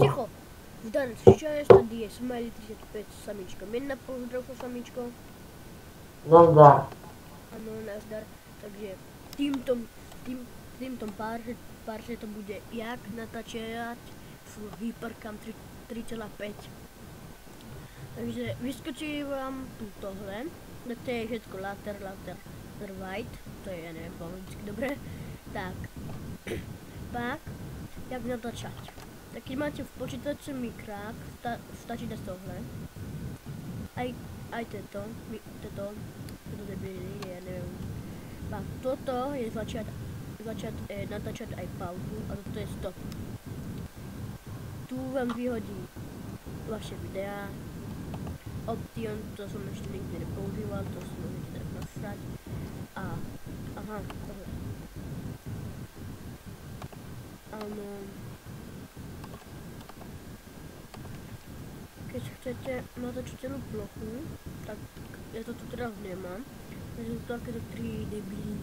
Ticho! Zdarec 6, tady je Smiley 35 s samičkom 1, pozdravko samičko. Nazdar. Ano, nazdar. Takže týmto párže to bude jak natáčať v Hypercam 3.5. Takže vyskočí vám tu tohle, to je všetko later white, to je, ja neviem po anglicky dobre. Tak, pak, jak natáčať. Tak keď máte v počítači mikrák, stačí dať tohle. Aj toto debily, ja neviem. Pak toto je začať natáčať aj pauzu a toto je stop. Tu vám vyhodí vaše videá. Option, to som ešte nikdy nepoužíval, to si môžete tak nasrať. A, aha, tohle. Áno. Keď chcete natáčať celú plochu, tak ja to tu teraz nemám. Takže sú to takéto 3 debily.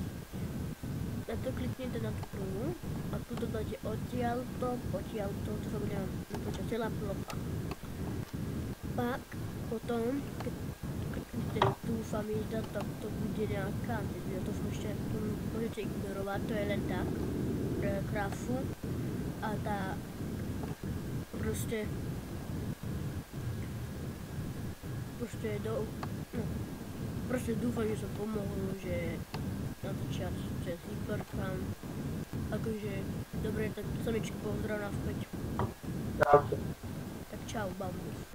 Na to kliknete na tú prvú a tuto dáte odtiaľto, potiaľto, to sa bude natáčať celá plocha. Pak potom, keď kliknete tu família, tak to bude nejaká, to ešte môžete ignorovať, to je len tak, pre grafu a tá proste dúfam, že som pomohol, že natáčať cez Hypercam. Akože, dobre, tak samičku pozdrav naspäť. Čau. Tak čau, bambus.